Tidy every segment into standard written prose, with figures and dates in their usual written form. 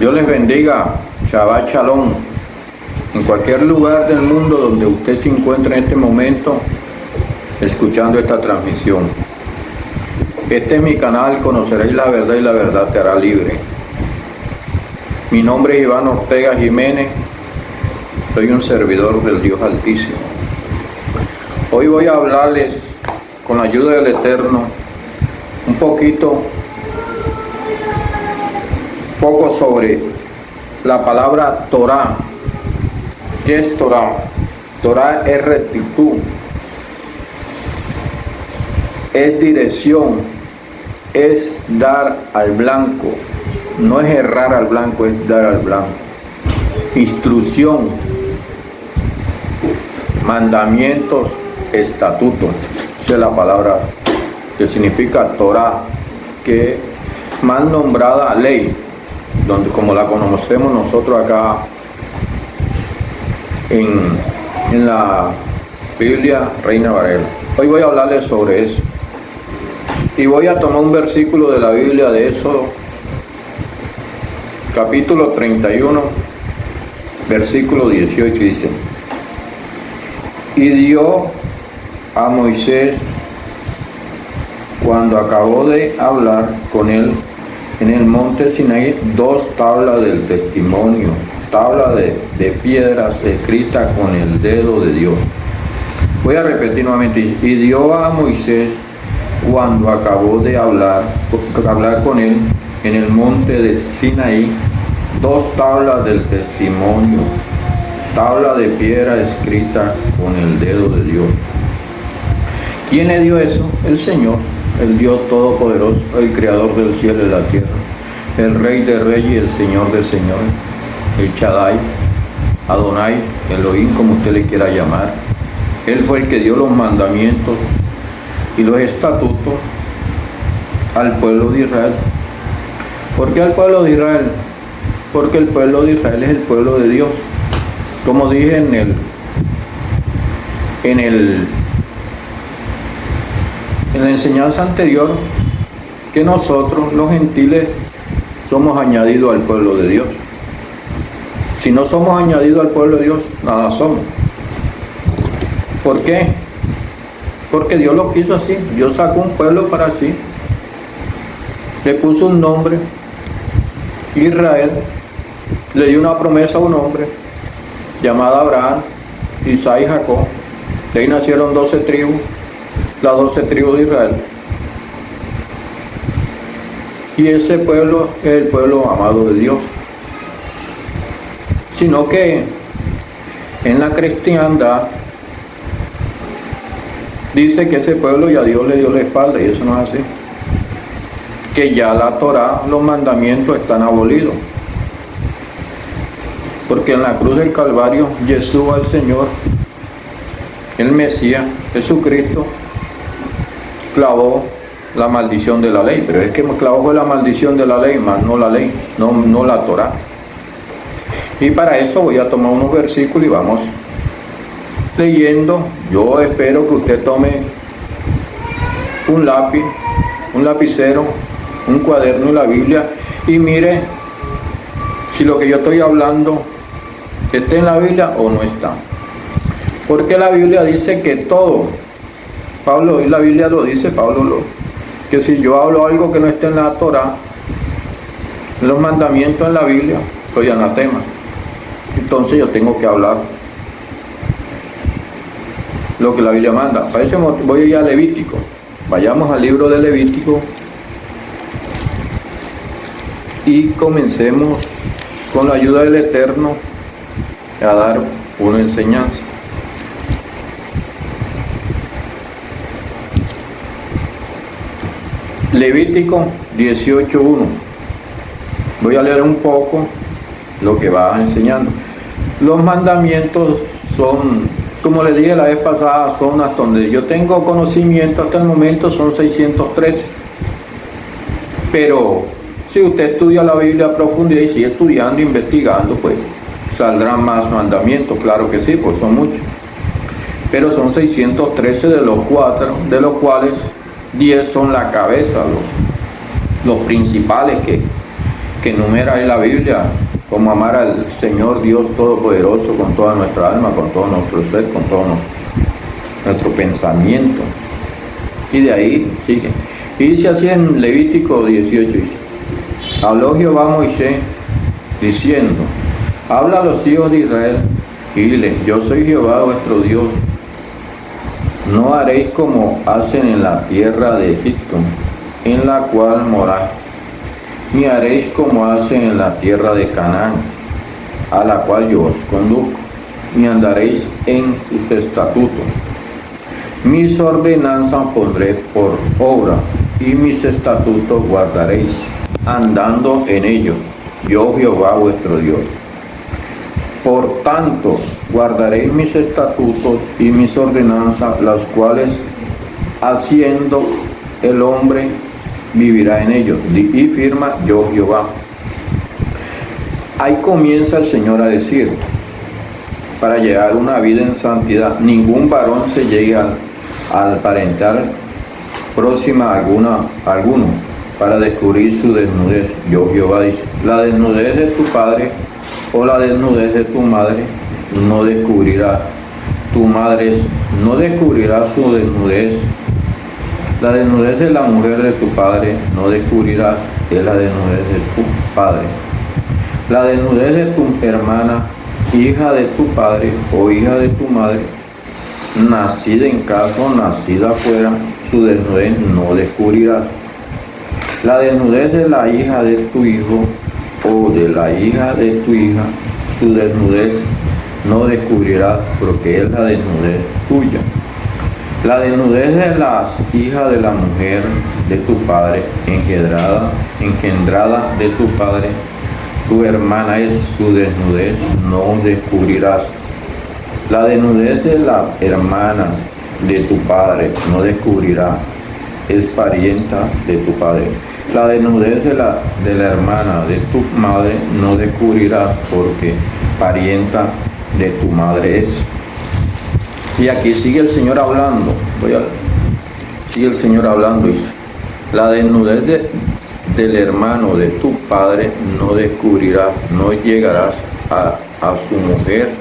Dios les bendiga, Shabbat Shalom, en cualquier lugar del mundo donde usted se encuentre en este momento escuchando esta transmisión. Este es mi canal, conoceréis la verdad y la verdad te hará libre. Mi nombre es Iván Ortega Jiménez, soy un servidor del Dios Altísimo. Hoy voy a hablarles, con la ayuda del Eterno, un poco sobre la palabra Torah. ¿Qué es Torah? Torah es rectitud, es dirección, es dar al blanco. No es errar al blanco, es dar al blanco. Instrucción, mandamientos, estatutos. Esa es la palabra que significa Torah, que mal nombrada ley, donde como la conocemos nosotros acá en la Biblia Reina Valera. Hoy voy a hablarles sobre eso. Y voy a tomar un versículo de la Biblia de Éxodo, capítulo 31, versículo 18, y dice: y dio a Moisés, cuando acabó de hablar con él en el monte Sinaí, 2 tablas del testimonio, tabla de piedras escritas con el dedo de Dios. Voy a repetir nuevamente: y dio a Moisés, cuando acabó de hablar con él en el monte de Sinaí, 2 tablas del testimonio, tabla de piedra escrita con el dedo de Dios. ¿Quién le dio eso? El Señor, el Dios Todopoderoso, el Creador del cielo y la tierra, el Rey de Reyes y el Señor de Señores, el Shaddai, Adonai, Elohim, como usted le quiera llamar. Él fue el que dio los mandamientos y los estatutos al pueblo de Israel. ¿Por qué al pueblo de Israel? Porque el pueblo de Israel es el pueblo de Dios. Como dije en la enseñanza anterior, que nosotros los gentiles somos añadidos al pueblo de Dios. Si no somos añadidos al pueblo de Dios, nada somos. ¿Por qué? Porque Dios lo quiso así. Dios sacó un pueblo para sí, le puso un nombre, Israel, le dio una promesa a un hombre llamado Abraham, Isaac y Jacob. De ahí nacieron 12 tribus, las 12 tribus de Israel. Y ese pueblo es el pueblo amado de Dios. Sino que en la cristiandad dice que ese pueblo ya Dios le dio la espalda, y eso no es así. Que ya la Torah, los mandamientos están abolidos. Porque en la cruz del Calvario, Jesús, el Señor, el Mesías, Jesucristo, clavó la maldición de la ley. Pero es que clavó la maldición de la ley, más no la ley, no la Torah. Y para eso voy a tomar unos versículos y vamos leyendo. Yo espero que usted tome un lápiz, un lapicero, un cuaderno y la Biblia, y mire si lo que yo estoy hablando está en la Biblia o no está. Porque la Biblia dice que todo, Pablo, y la Biblia lo dice, que si yo hablo algo que no está en la Torah, en los mandamientos en la Biblia, soy anatema. Entonces yo tengo que hablar lo que la Biblia manda. Para eso voy a ir a Levítico. Vayamos al libro de Levítico y comencemos con la ayuda del Eterno a dar una enseñanza. Levítico 18:1. Voy a leer un poco lo que va enseñando. Los mandamientos son, como le dije la vez pasada, son hasta donde yo tengo conocimiento hasta el momento, son 613. Pero si usted estudia la Biblia a profundidad y sigue estudiando, investigando, pues saldrán más mandamientos, claro que sí, pues son muchos. Pero son 613 de los cuales 10 son la cabeza, los principales que enumera ahí la Biblia, como amar al Señor Dios Todopoderoso con toda nuestra alma, con todo nuestro ser, con todo nuestro pensamiento. Y de ahí sigue. Y dice así en Levítico 18, dice: habló Jehová a Moisés diciendo: habla a los hijos de Israel y dile: yo soy Jehová vuestro Dios. No haréis como hacen en la tierra de Egipto, en la cual moráis, ni haréis como hacen en la tierra de Canaán, a la cual yo os conduzco, ni andaréis en sus estatutos. Mis ordenanzas pondré por obra, y mis estatutos guardaréis, andando en ellos, yo Jehová vuestro Dios. Por tanto, guardaréis mis estatutos y mis ordenanzas, las cuales haciendo el hombre vivirá en ellos. Y firma yo Jehová. Ahí comienza el Señor a decir: para llegar a una vida en santidad, ningún varón se llegue al aparentar próxima a alguno para descubrir su desnudez. Yo Jehová dice: la desnudez de tu padre o la desnudez de tu madre no descubrirá. Tu madre no descubrirá su desnudez. La desnudez de la mujer de tu padre no descubrirás, es la desnudez de tu padre. La desnudez de tu hermana, hija de tu padre o hija de tu madre, nacida en casa o nacida afuera, su desnudez no descubrirás. La desnudez de la hija de tu hijo o de la hija de tu hija, su desnudez no descubrirás, porque es la desnudez tuya. La desnudez de las hijas de la mujer de tu padre, engendrada de tu padre, tu hermana es su desnudez, no descubrirás. La desnudez de la hermana de tu padre no descubrirá, es parienta de tu padre. La desnudez de la hermana de tu madre no descubrirás, porque parienta de tu madre es. Y aquí sigue el Señor hablando. Sigue el Señor hablando. Dice: la desnudez del hermano de tu padre no descubrirás, no llegarás a su mujer,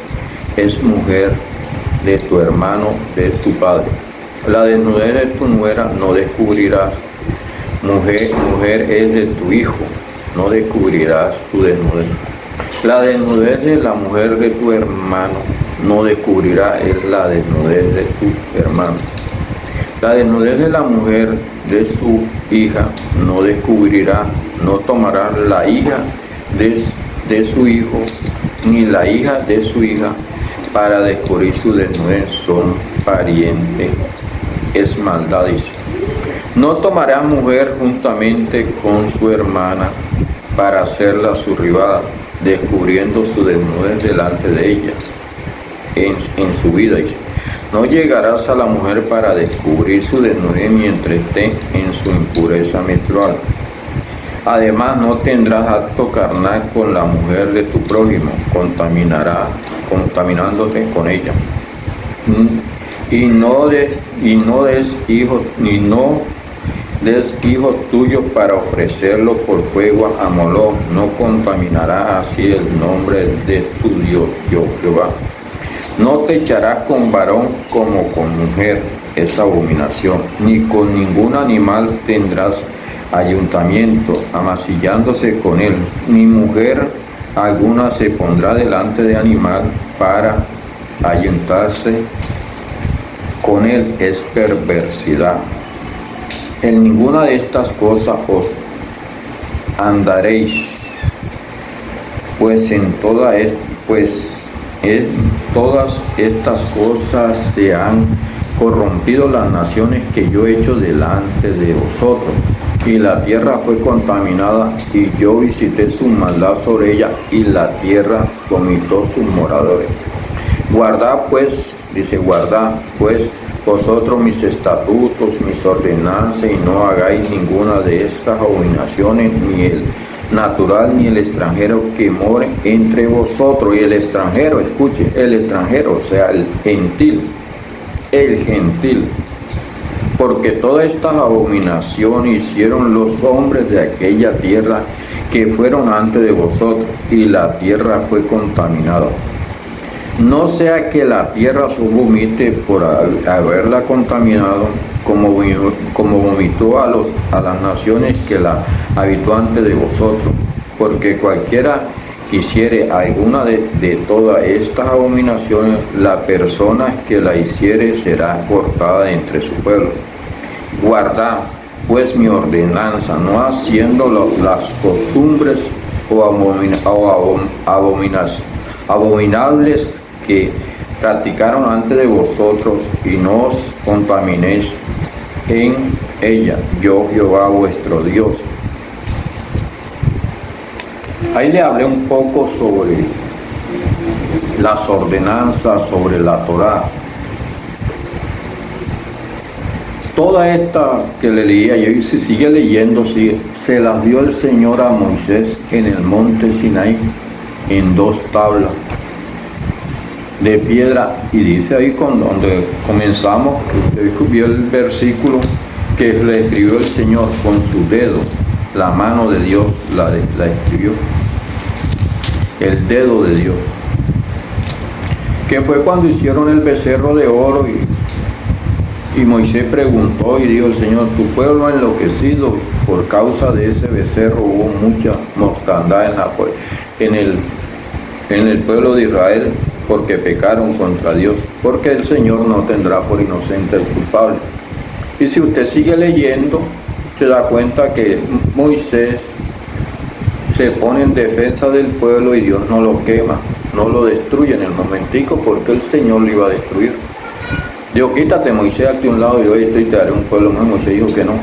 es mujer de tu hermano, de tu padre. La desnudez de tu nuera no descubrirás, mujer es de tu hijo, no descubrirás su desnudez. La desnudez de la mujer de tu hermano no descubrirá, es la desnudez de tu hermano. La desnudez de la mujer de su hija no descubrirá, no tomará la hija de su hijo, ni la hija de su hija, para descubrir su desnudez, son parientes, es maldad, dice. No tomará mujer juntamente con su hermana para hacerla su rival, descubriendo su desnudez delante de ella en su vida, dice. No llegarás a la mujer para descubrir su desnudez mientras esté en su impureza menstrual. Además, no tendrás acto carnal con la mujer de tu prójimo, contaminándote con ella. Y no des hijos tuyos para ofrecerlo por fuego a Moloc, no contaminarás así el nombre de tu Dios, yo Jehová. No te echarás con varón como con mujer, es abominación, ni con ningún animal tendrás ayuntamiento, amasillándose con él, ni mujer alguna se pondrá delante de animal para ayuntarse con él, es perversidad. En ninguna de estas cosas os andaréis, pues en todas estas cosas se han corrompido las naciones que yo he hecho delante de vosotros, y la tierra fue contaminada, y yo visité su maldad sobre ella, y la tierra vomitó sus moradores. Guardad pues vosotros mis estatutos, mis ordenanzas, y no hagáis ninguna de estas abominaciones, ni el natural ni el extranjero que more entre vosotros. Y el extranjero, escuche, el extranjero, o sea, el gentil, porque todas estas abominaciones hicieron los hombres de aquella tierra que fueron antes de vosotros, y la tierra fue contaminada. No sea que la tierra os vomite por haberla contaminado, como vomitó a las naciones que la habitó antes de vosotros, porque cualquiera hiciere alguna de todas estas abominaciones, la persona que la hiciere será cortada entre su pueblo. Guardad pues mi ordenanza, no haciendo las costumbres o abominables que practicaron antes de vosotros, y no os contaminéis en ella, yo Jehová vuestro Dios. Ahí le hablé un poco sobre las ordenanzas, sobre la Torá. Toda esta que le leía yo, y se sigue leyendo, se las dio el Señor a Moisés en el monte Sinaí, en 2 tablas de piedra. Y dice ahí donde comenzamos, que usted vio el versículo, que le escribió el Señor con su dedo, la mano de Dios la escribió, el dedo de Dios, que fue cuando hicieron el becerro de oro. Y Moisés preguntó y dijo el Señor: tu pueblo ha enloquecido, por causa de ese becerro hubo mucha mortandad en el pueblo de Israel, porque pecaron contra Dios, porque el Señor no tendrá por inocente al culpable. Y si usted sigue leyendo, se da cuenta que Moisés se pone en defensa del pueblo y Dios no lo quema, no lo destruye en el momentico, porque el Señor lo iba a destruir. Dijo: quítate, Moisés, hazte un lado, y yo te haré un pueblo más. Moisés dijo que no.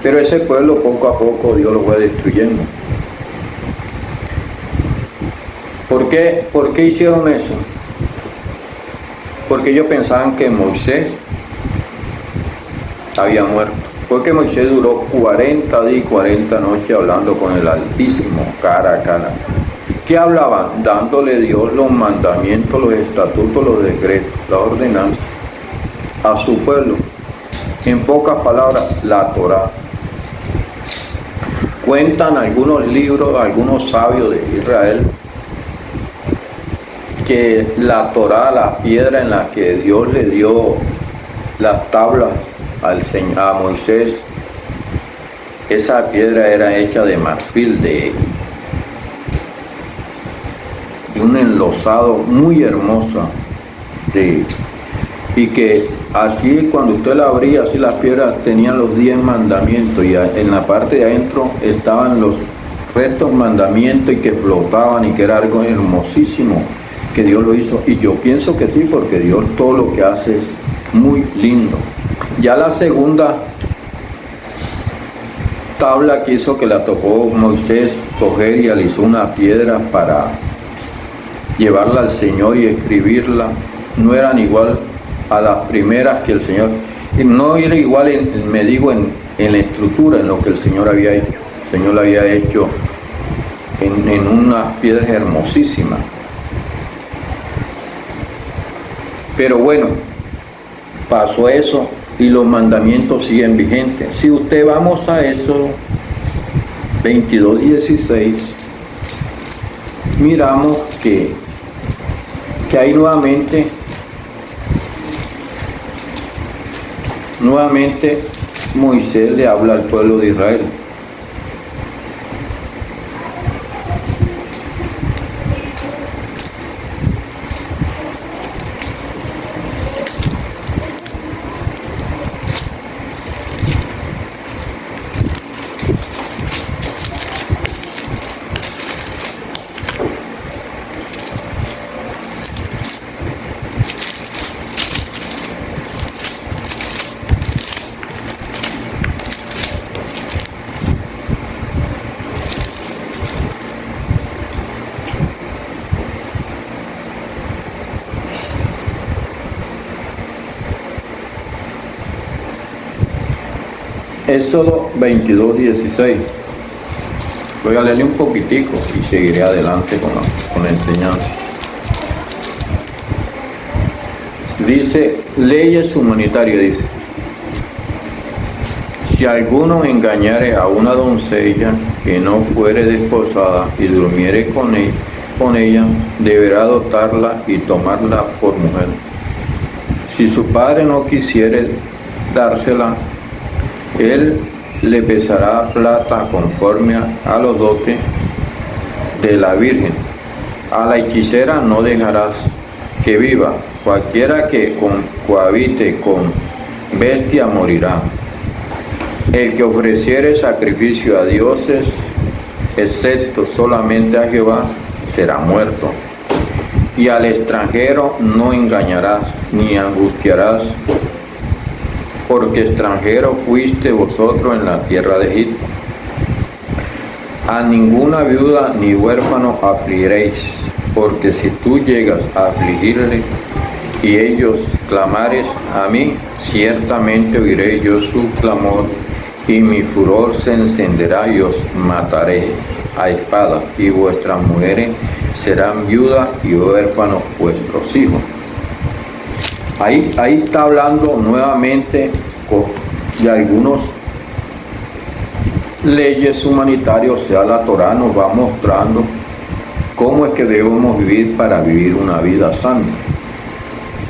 Pero ese pueblo poco a poco Dios lo fue destruyendo. ¿Por qué hicieron eso? Porque ellos pensaban que Moisés había muerto. Porque Moisés duró 40 días y 40 noches hablando con el Altísimo, cara a cara. ¿Qué hablaban? Dándole Dios los mandamientos, los estatutos, los decretos, la ordenanza a su pueblo. En pocas palabras, la Torá. Cuentan algunos libros, algunos sabios de Israel, que la Torá, la piedra en la que Dios le dio las tablas a Moisés, esa piedra era hecha de marfil, de un enlosado muy hermosa, y que así cuando usted la abría, así las piedras tenían los 10 mandamientos, y en la parte de adentro estaban los restos mandamientos, y que flotaban, y que era algo hermosísimo que Dios lo hizo. Y yo pienso que sí, porque Dios todo lo que hace es muy lindo. Ya la segunda tabla que hizo, que la tocó Moisés coger y alisó una piedra para llevarla al Señor y escribirla, no eran igual a las primeras que el Señor, no era igual en la estructura, en lo que el Señor había hecho. El Señor la había hecho en unas piedras hermosísimas. Pero bueno, pasó eso y los mandamientos siguen vigentes. Si usted vamos a eso, 22:16, miramos que ahí nuevamente Moisés le habla al pueblo de Israel. Éxodo 22:16. Voy a leerle un poquitico y seguiré adelante con la enseñanza. Dice, leyes humanitarias, dice: Si alguno engañare a una doncella que no fuere desposada y durmiere con ella, deberá adoptarla y tomarla por mujer. Si su padre no quisiere dársela, él le pesará plata conforme a los dotes de la virgen. A la hechicera no dejarás que viva. Cualquiera que cohabite con bestia morirá. El que ofreciere sacrificio a dioses, excepto solamente a Jehová, será muerto. Y al extranjero no engañarás, ni angustiarás, porque extranjero fuiste vosotros en la tierra de Egipto. A ninguna viuda ni huérfano afligiréis, porque si tú llegas a afligirle y ellos clamares a mí, ciertamente oiré yo su clamor, y mi furor se encenderá y os mataré a espada, y vuestras mujeres serán viudas y huérfanos vuestros hijos. Ahí está hablando nuevamente de algunos leyes humanitarias, o sea, la Torá nos va mostrando cómo es que debemos vivir para vivir una vida santa.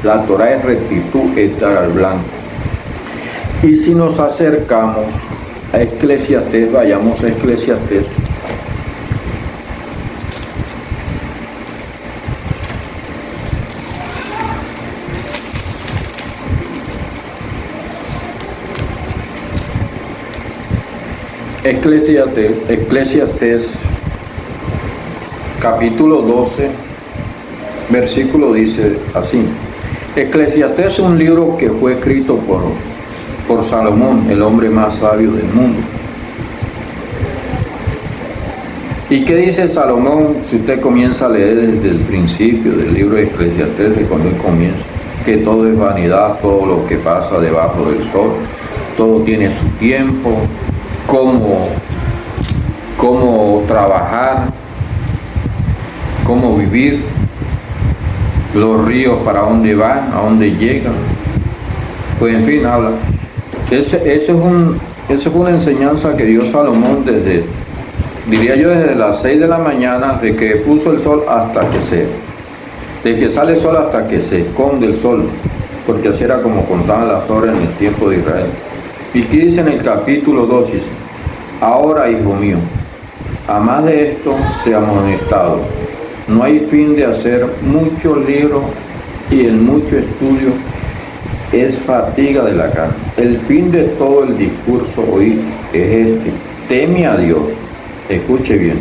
La Torá es rectitud, es dar al blanco. Y si nos acercamos a Eclesiastés, vayamos a Eclesiastés. Eclesiastés capítulo 12, versículo dice así. Eclesiastés es un libro que fue escrito por Salomón, el hombre más sabio del mundo. ¿Y qué dice Salomón? Si usted comienza a leer desde el principio del libro de Eclesiastés, de cuando él comienza, que todo es vanidad, todo lo que pasa debajo del sol, todo tiene su tiempo, cómo trabajar, cómo vivir, los ríos para dónde van, a dónde llegan. Pues en fin, habla. Esa fue una enseñanza que dio Salomón desde las 6 de la mañana, de que puso el sol hasta de que sale el sol hasta que se esconde el sol, porque así era como contaban las horas en el tiempo de Israel. Y aquí dice en el capítulo 2, dice: ahora, hijo mío, a más de esto sea amonestado. No hay fin de hacer muchos libros, y el mucho estudio es fatiga de la carne. El fin de todo el discurso hoy es este: teme a Dios. Escuche bien.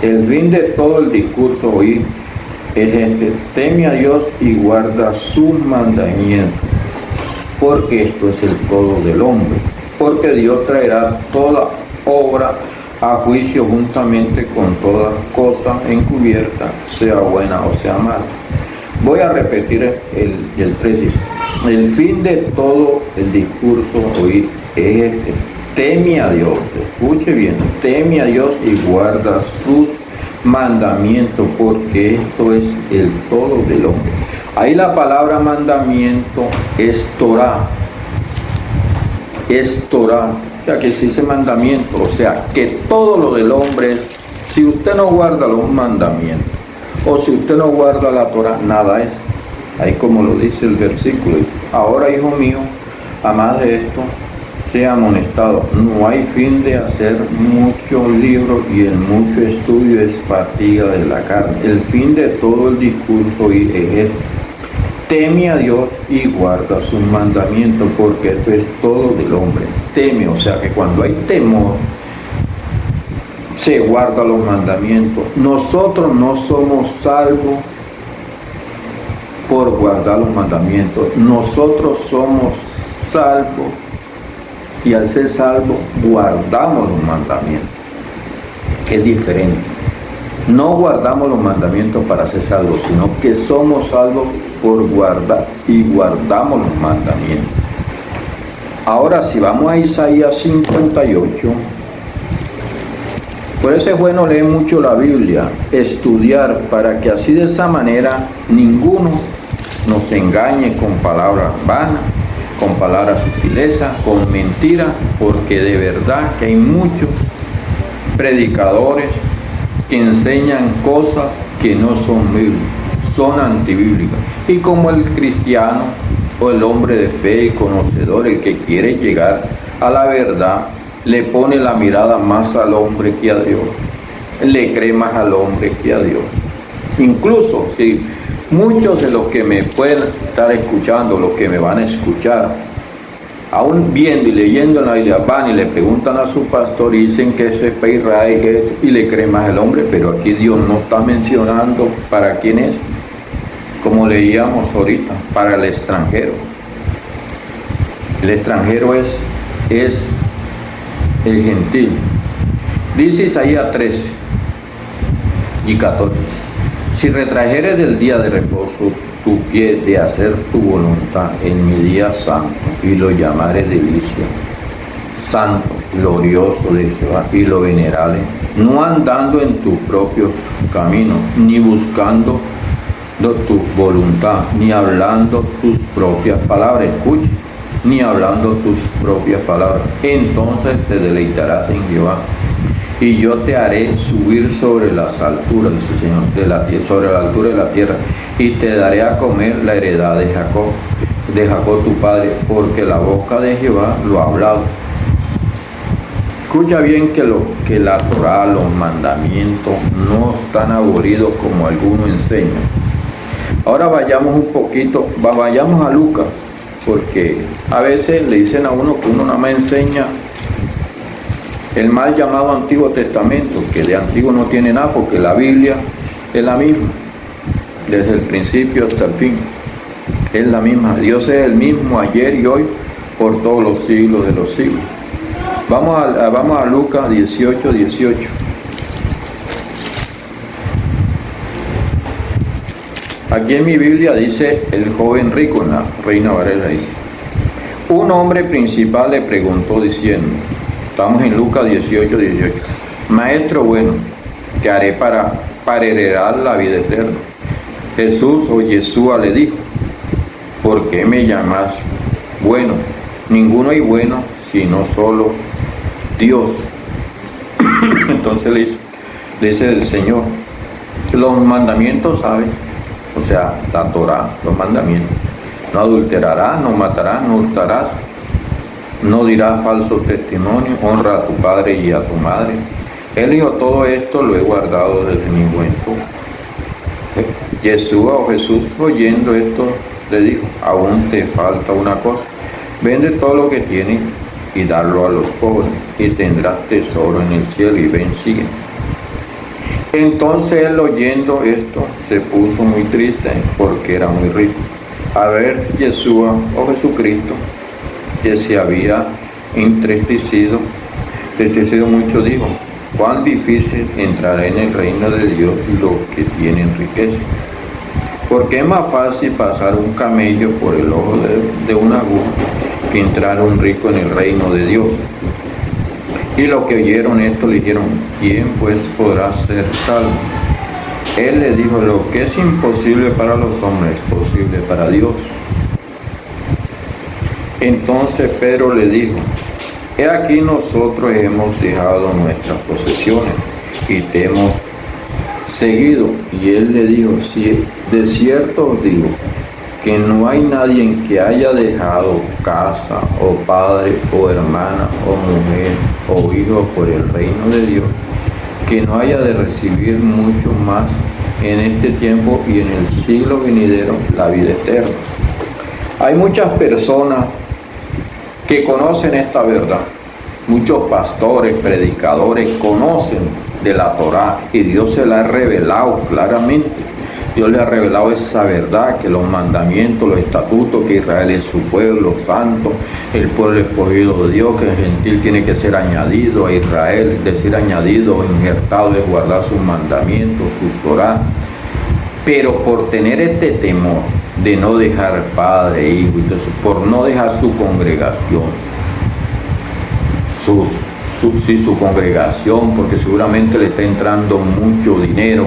El fin de todo el discurso hoy es este: teme a Dios y guarda sus mandamientos, porque esto es el todo del hombre. Porque Dios traerá toda obra a juicio juntamente con toda cosa encubierta, sea buena o sea mala. Voy a repetir el 3. El fin de todo el discurso hoy es este: teme a Dios. Escuche bien: teme a Dios y guarda sus mandamientos, porque esto es el todo del hombre. Ahí la palabra mandamiento es Torah. Es Torah. O sea, que se dice mandamiento, o sea, que todo lo del hombre es, si usted no guarda los mandamientos, o si usted no guarda la Torah, nada es. Ahí como lo dice el versículo, dice: ahora, hijo mío, a más de esto, sea amonestado. No hay fin de hacer muchos libros, y el mucho estudio es fatiga de la carne. El fin de todo el discurso es este: teme a Dios y guarda sus mandamientos, porque esto es todo del hombre. Teme, o sea que cuando hay temor, se guarda los mandamientos. Nosotros no somos salvos por guardar los mandamientos. Nosotros somos salvos, y al ser salvos guardamos los mandamientos, que es diferente. No guardamos los mandamientos para ser salvos, sino que somos salvos por guardar, y guardamos los mandamientos. Ahora, si vamos a Isaías 58, por eso es bueno leer mucho la Biblia, estudiar, para que así de esa manera ninguno nos engañe con palabras vanas, con palabras sutileza, con mentiras, porque de verdad que hay muchos predicadores que enseñan cosas que no son bíblicas, son antibíblicas. Y como el cristiano o el hombre de fe y conocedor, el que quiere llegar a la verdad, le pone la mirada más al hombre que a Dios, le cree más al hombre que a Dios. Incluso si muchos de los que me pueden estar escuchando, los que me van a escuchar, aún viendo y leyendo en la Biblia, van y le preguntan a su pastor y dicen que eso es para Israel, que esto, y le cree más el hombre, pero aquí Dios no está mencionando para quién es, como leíamos ahorita, para el extranjero. El extranjero es el gentil. Dice Isaías 13 y 14: si retrajeres del día de reposo tu pie de hacer tu voluntad en mi día santo, y lo llamares delicia, santo, glorioso de Jehová, y lo venerales, no andando en tu propio camino, ni buscando tu voluntad, ni hablando tus propias palabras, escucha, ni hablando tus propias palabras, entonces te deleitarás en Jehová, y yo te haré subir sobre las alturas, dice el Señor, sobre la altura de la tierra, y te daré a comer la heredad de Jacob tu padre, porque la boca de Jehová lo ha hablado. Escucha bien que la Torá, los mandamientos, no están aburridos como algunos enseñan. Ahora vayamos a Lucas, porque a veces le dicen a uno que uno nada más enseña el mal llamado Antiguo Testamento, que de antiguo no tiene nada, porque la Biblia es la misma, desde el principio hasta el fin, es la misma. Dios es el mismo ayer y hoy, por todos los siglos de los siglos. Vamos a Lucas 18. Aquí en mi Biblia dice el joven rico, en la Reina Valera dice: un hombre principal le preguntó diciendo, estamos en Lucas 18, maestro bueno, ¿qué haré para heredar la vida eterna? Jesús o Yeshua le dijo, ¿por qué me llamas bueno? Ninguno hay bueno sino solo Dios. Entonces le dice el Señor, los mandamientos, ¿sabes? O sea, la Torá, los mandamientos: no adulterarás, no matarás, no hurtarás, no dirás falso testimonio, honra a tu padre y a tu madre. Él dijo, todo esto lo he guardado desde mi juventud. Yeshua o Jesús, oyendo esto, le dijo, aún te falta una cosa: vende todo lo que tienes y darlo a los pobres, y tendrás tesoro en el cielo, y ven, sigue. Entonces él, oyendo esto, se puso muy triste porque era muy rico. A ver, Yeshua o Jesucristo, que se había entristecido mucho, dijo, cuán difícil entrará en el reino de Dios los que tienen riqueza. Porque es más fácil pasar un camello por el ojo de una aguja que entrar un rico en el reino de Dios. Y los que oyeron esto le dijeron, ¿quién pues podrá ser salvo? Él le dijo, lo que es imposible para los hombres es posible para Dios. Entonces Pedro le dijo, he aquí nosotros hemos dejado nuestras posesiones y te hemos seguido. Y él le dijo, sí, de cierto os digo, que no hay nadie que haya dejado casa, o padre, o hermana, o mujer, o hijo por el reino de Dios, que no haya de recibir mucho más en este tiempo y en el siglo venidero la vida eterna. Hay muchas personas que conocen esta verdad. Muchos pastores, predicadores conocen de la Torá y Dios se la ha revelado claramente. Dios le ha revelado esa verdad, que los mandamientos, los estatutos, que Israel es su pueblo santo, el pueblo escogido de Dios, que el gentil tiene que ser añadido a Israel, es decir, añadido o injertado, de guardar sus mandamientos, su Torá. Pero por tener este temor de no dejar padre, hijo, entonces, por no dejar su congregación, su congregación, porque seguramente le está entrando mucho dinero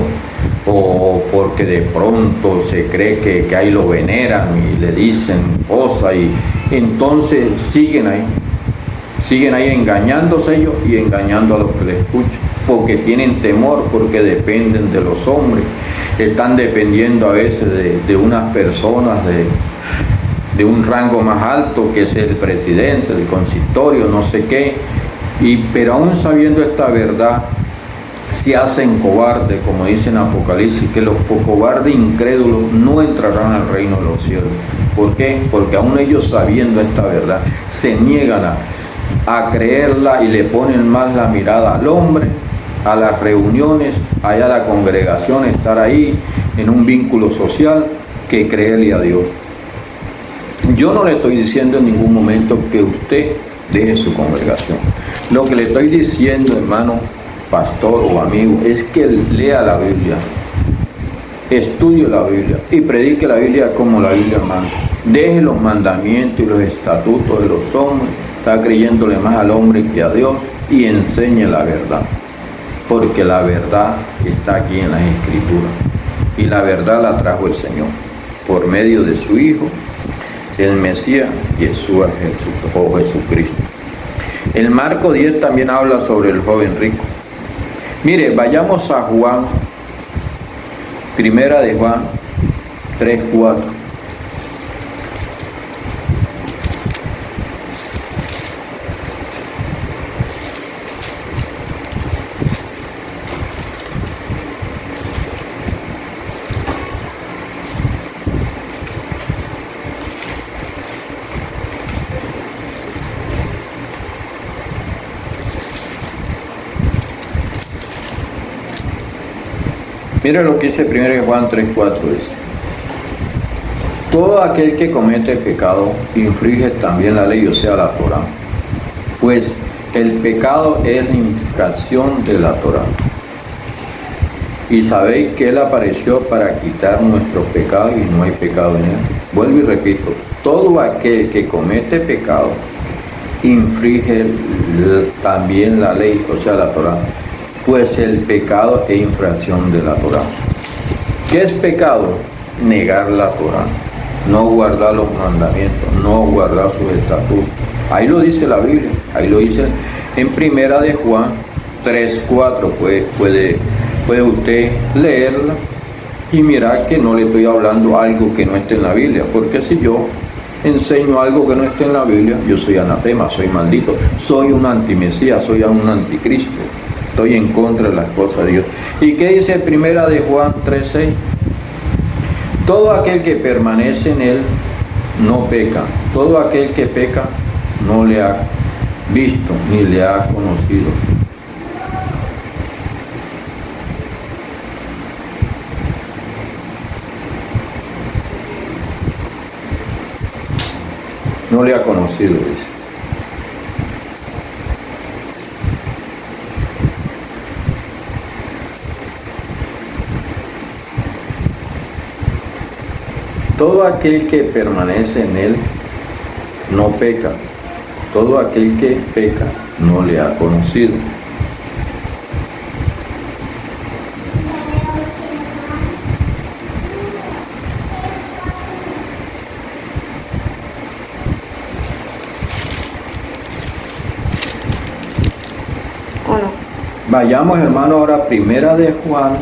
o porque de pronto se cree que ahí lo veneran y le dicen cosas y entonces siguen ahí engañándose ellos y engañando a los que les escuchan, porque tienen temor, porque dependen de los hombres, están dependiendo a veces de unas personas de un rango más alto, que es el presidente, el consistorio, no sé qué, pero aún sabiendo esta verdad, se hacen cobardes, como dice en Apocalipsis, que los cobardes incrédulos no entrarán al reino de los cielos. ¿Por qué? Porque aún ellos sabiendo esta verdad, se niegan a creerla y le ponen más la mirada al hombre, a las reuniones, allá a la congregación, estar ahí en un vínculo social, que creerle a Dios. Yo no le estoy diciendo en ningún momento que usted deje su congregación. Lo que le estoy diciendo, hermano, pastor o amigo, es que lea la Biblia, estudie la Biblia y predique la Biblia como la Biblia manda. Deje los mandamientos y los estatutos de los hombres, está creyéndole más al hombre que a Dios, y enseñe la verdad, porque la verdad está aquí en las Escrituras, y la verdad la trajo el Señor por medio de su Hijo, el Mesías, Jesús o Jesucristo. El Marco 10 también habla sobre el joven rico. Mire, vayamos a Juan, primera de Juan 3:4. Mire lo que dice 1 Juan 3:4, dice: todo aquel que comete pecado infringe también la ley, o sea, la Torá, pues el pecado es la infracción de la Torá. Y sabéis que Él apareció para quitar nuestros pecados y no hay pecado en Él. Vuelvo y repito, todo aquel que comete pecado infringe también la ley, o sea, la Torá, pues el pecado es infracción de la Torá. ¿Qué es pecado? Negar la Torá, no guardar los mandamientos, no guardar sus estatutos. Ahí lo dice la Biblia, ahí lo dice en primera de Juan 3:4, puede usted leerla y mirar que no le estoy hablando algo que no esté en la Biblia, porque si yo enseño algo que no esté en la Biblia, yo soy anatema, soy maldito, soy un antimesías, soy un anticristo. Estoy en contra de las cosas de Dios. ¿Y qué dice primera de Juan 3:6? Todo aquel que permanece en Él no peca. Todo aquel que peca no le ha visto ni le ha conocido. No le ha conocido, dice. Todo aquel que permanece en Él no peca. Todo aquel que peca no le ha conocido. Hola. Vayamos, hermano, ahora a primera de Juan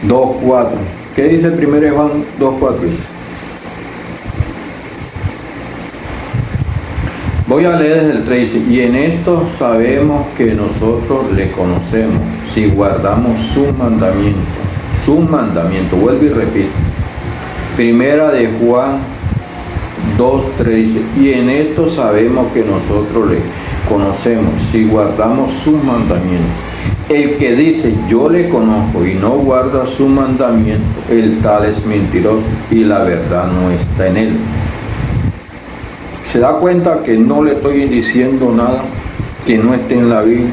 2:4. ¿Qué dice 1 Juan 2:4? Voy a leer desde el 3. Y en esto sabemos que nosotros le conocemos, si guardamos sus mandamientos. Sus mandamientos. Vuelvo y repito. 1 de Juan 2:3 dice: y en esto sabemos que nosotros le conocemos, si guardamos sus mandamientos. El que dice yo le conozco y no guarda su mandamiento, el tal es mentiroso y la verdad no está en él. ¿Se da cuenta que no le estoy diciendo nada que no esté en la Biblia?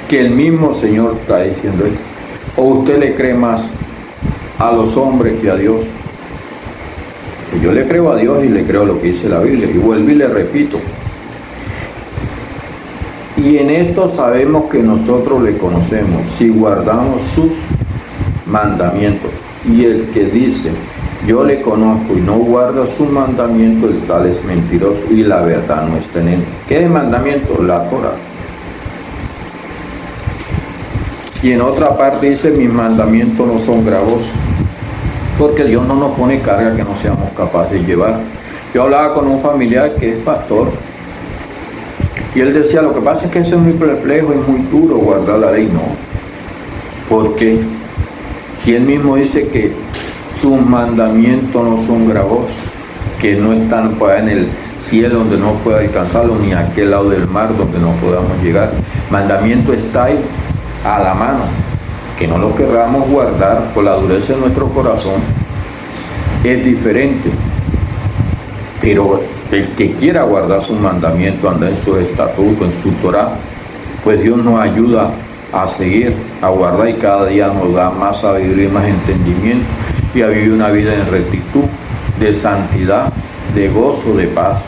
Que el mismo Señor está diciendo esto. ¿O usted le cree más a los hombres que a Dios? Pues yo le creo a Dios y le creo lo que dice la Biblia. Y vuelvo y le repito. Y en esto sabemos que nosotros le conocemos, si guardamos sus mandamientos. Y el que dice, yo le conozco y no guarda sus mandamientos, el tal es mentiroso y la verdad no está en él. ¿Qué es el mandamiento? La Torah. Y en otra parte dice, mis mandamientos no son gravosos, porque Dios no nos pone carga que no seamos capaces de llevar. Yo hablaba con un familiar que es pastor, y él decía, lo que pasa es que eso es muy perplejo, es muy duro guardar la ley. No, porque si él mismo dice que sus mandamientos no son gravosos, que no están en el cielo donde no pueda alcanzarlo, ni a aquel lado del mar donde no podamos llegar. Mandamiento está ahí, a la mano, que no lo querramos guardar por la dureza de nuestro corazón, es diferente. Pero el que quiera guardar sus mandamientos, andar en sus estatutos, en su Torah, pues Dios nos ayuda a seguir, a guardar, y cada día nos da más sabiduría y más entendimiento, y a vivir una vida en rectitud, de santidad, de gozo, de paz.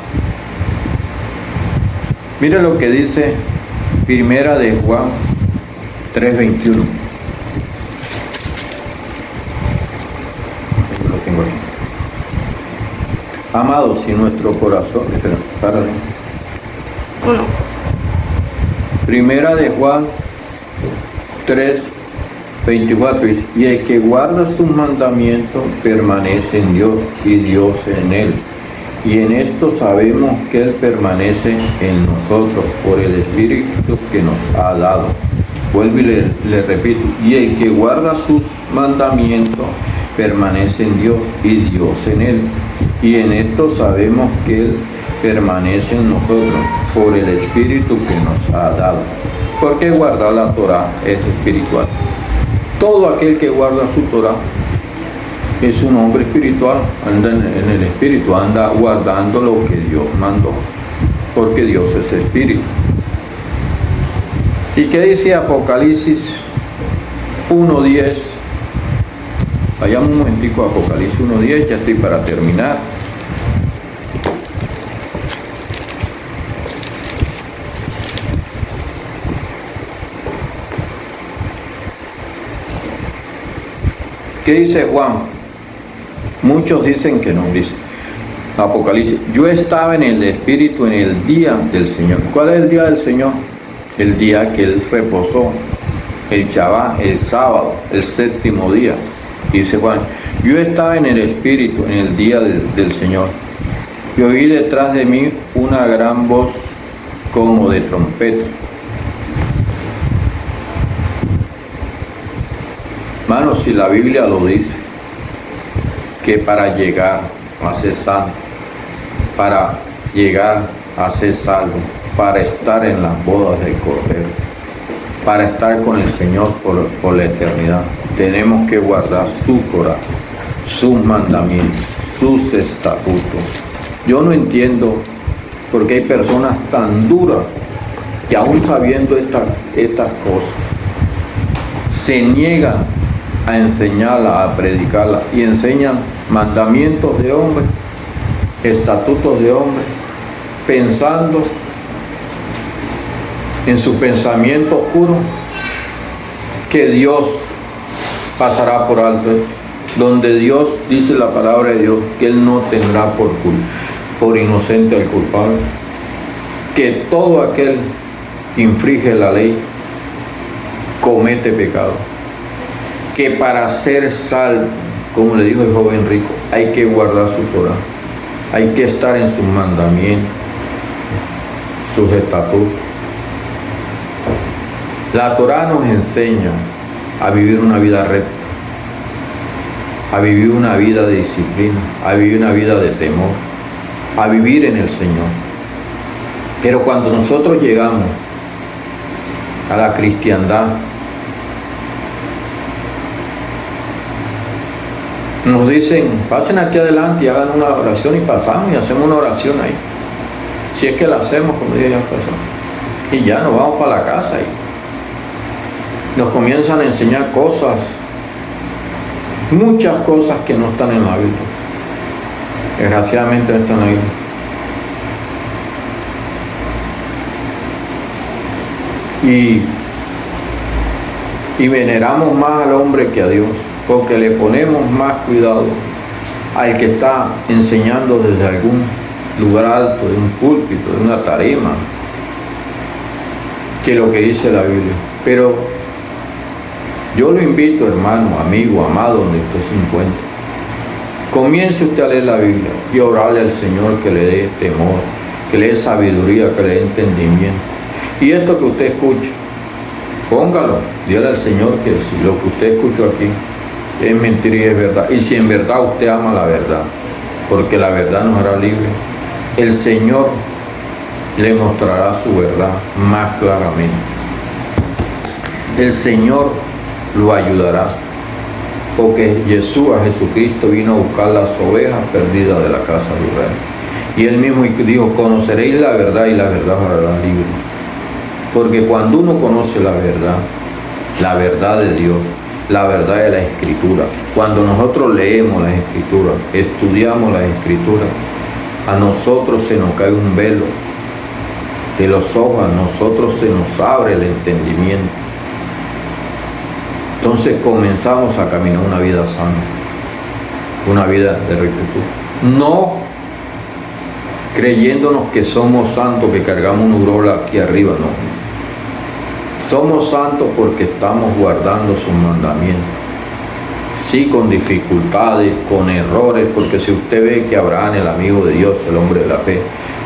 Mire lo que dice Primera de Juan 3:21. Lo tengo aquí. Amados, si nuestro corazón... Espera, párale. 1. Primera de Juan 3:24 dice, y el que guarda sus mandamientos permanece en Dios y Dios en él. Y en esto sabemos que Él permanece en nosotros por el Espíritu que nos ha dado. Vuelvo y le repito, y el que guarda sus mandamientos permanece en Dios y Dios en él. Y en esto sabemos que Él permanece en nosotros por el Espíritu que nos ha dado. Porque guardar la Torah es espiritual. Todo aquel que guarda su Torah es un hombre espiritual, anda en el Espíritu, anda guardando lo que Dios mandó, porque Dios es Espíritu. ¿Y qué dice Apocalipsis 1:10? Vayamos un momentico a Apocalipsis 1:10, ya estoy para terminar. ¿Qué dice Juan? Muchos dicen que no, dice Apocalipsis, yo estaba en el Espíritu en el día del Señor. ¿Cuál es el día del Señor? El día que Él reposó, el Shabbat, el sábado, el séptimo día. Dice Juan, yo estaba en el Espíritu en el día del Señor, y oí detrás de mí una gran voz como de trompeta. Hermanos, si la Biblia lo dice, que para llegar a ser santo, para llegar a ser salvo, para estar en las bodas del Cordero, para estar con el Señor por la eternidad, tenemos que guardar su Torah, sus mandamientos, sus estatutos. Yo no entiendo por qué hay personas tan duras que aún sabiendo estas cosas, se niegan a enseñarla, a predicarla, y enseñan mandamientos de hombre, estatutos de hombre, pensando en su pensamiento oscuro que Dios pasará por alto esto, donde Dios dice la palabra de Dios que Él no tendrá por inocente al culpable, que todo aquel que infringe la ley comete pecado, que para ser salvo, como le dijo el joven rico, hay que guardar su Torah, hay que estar en sus mandamientos, sus estatutos. La Torah nos enseña a vivir una vida recta, a vivir una vida de disciplina, a vivir una vida de temor, a vivir en el Señor. Pero cuando nosotros llegamos a la cristiandad, nos dicen, pasen aquí adelante y hagan una oración, y pasamos y hacemos una oración ahí. Si es que la hacemos, como dije, ya pasó. Y ya nos vamos para la casa y nos comienzan a enseñar cosas, muchas cosas que no están en la Biblia. Desgraciadamente no están en la Biblia. y veneramos más al hombre que a Dios, porque le ponemos más cuidado al que está enseñando desde algún lugar alto, de un púlpito, de una tarima, que lo que dice la Biblia. Pero yo lo invito, hermano, amigo, amado, donde usted se encuentra, comience usted a leer la Biblia y a orarle al Señor que le dé temor, que le dé sabiduría, que le dé entendimiento. Y esto que usted escucha, póngalo, dígale al Señor que si lo que usted escuchó aquí es mentira y es verdad, y si en verdad usted ama la verdad, porque la verdad nos hará libre, el Señor le mostrará su verdad más claramente. El Señor lo ayudará, porque Jesucristo vino a buscar las ovejas perdidas de la casa de Israel. Y él mismo dijo, conoceréis la verdad y la verdad os hará libre. Porque cuando uno conoce la verdad de Dios, la verdad de la Escritura, cuando nosotros leemos las Escrituras, estudiamos las Escrituras, a nosotros se nos cae un velo de los ojos, a nosotros se nos abre el entendimiento. Entonces comenzamos a caminar una vida santa, una vida de rectitud. No creyéndonos que somos santos, que cargamos un urola aquí arriba, no. Somos santos porque estamos guardando sus mandamientos. Sí, con dificultades, con errores, porque si usted ve que Abraham, el amigo de Dios, el hombre de la fe,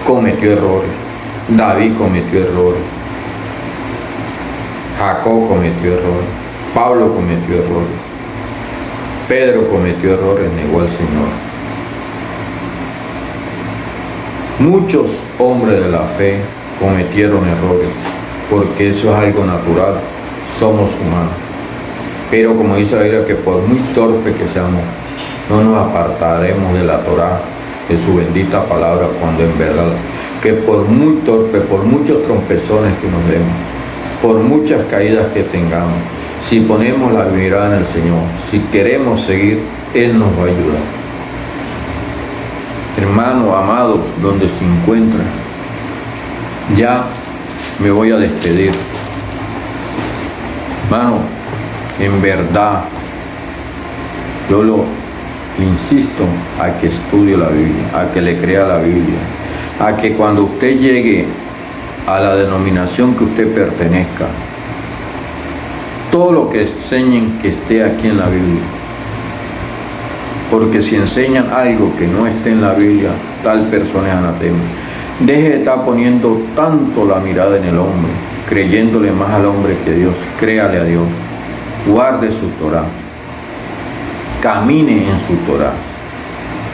cometió errores. David cometió errores. Jacob cometió errores. Pablo cometió errores. Pedro cometió errores, negó al Señor. Muchos hombres de la fe cometieron errores, porque eso es algo natural, somos humanos. Pero como dice la Biblia, que por muy torpe que seamos, no nos apartaremos de la Torá, de su bendita palabra, cuando en verdad, que por muy torpe, por muchos trompezones que nos demos, por muchas caídas que tengamos, si ponemos la mirada en el Señor, si queremos seguir, Él nos va a ayudar. Hermano, amado, donde se encuentra, ya me voy a despedir. Hermano, en verdad, yo le insisto a que estudie la Biblia, a que le crea la Biblia, a que cuando usted llegue a la denominación que usted pertenezca, todo lo que enseñen que esté aquí en la Biblia. Porque si enseñan algo que no esté en la Biblia, tal persona es anatema. Deje de estar poniendo tanto la mirada en el hombre, creyéndole más al hombre que a Dios. Créale a Dios. Guarde su Torá. Camine en su Torá,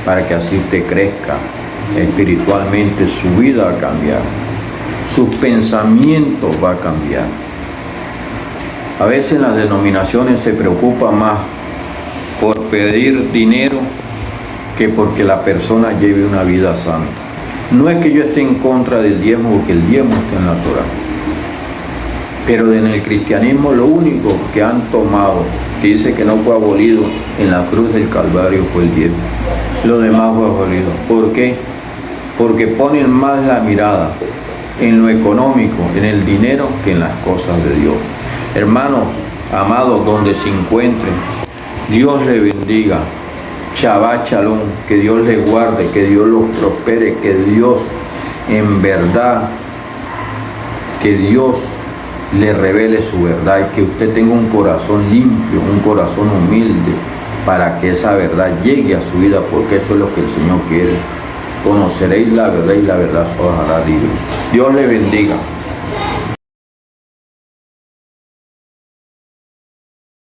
para que así usted crezca espiritualmente. Su vida va a cambiar. Sus pensamientos va a cambiar. A veces en las denominaciones se preocupa más por pedir dinero que porque la persona lleve una vida santa. No es que yo esté en contra del diezmo, porque el diezmo está en la Torá. Pero en el cristianismo lo único que han tomado, que dice que no fue abolido en la cruz del Calvario, fue el diezmo. Lo demás fue abolido. ¿Por qué? Porque ponen más la mirada en lo económico, en el dinero, que en las cosas de Dios. Hermano, amado, donde se encuentre, Dios le bendiga. Shabbat Shalom, que Dios le guarde, que Dios los prospere, que Dios, en verdad, que Dios le revele su verdad y que usted tenga un corazón limpio, un corazón humilde, para que esa verdad llegue a su vida, porque eso es lo que el Señor quiere. Conoceréis la verdad y la verdad os hará libre. Dios le bendiga.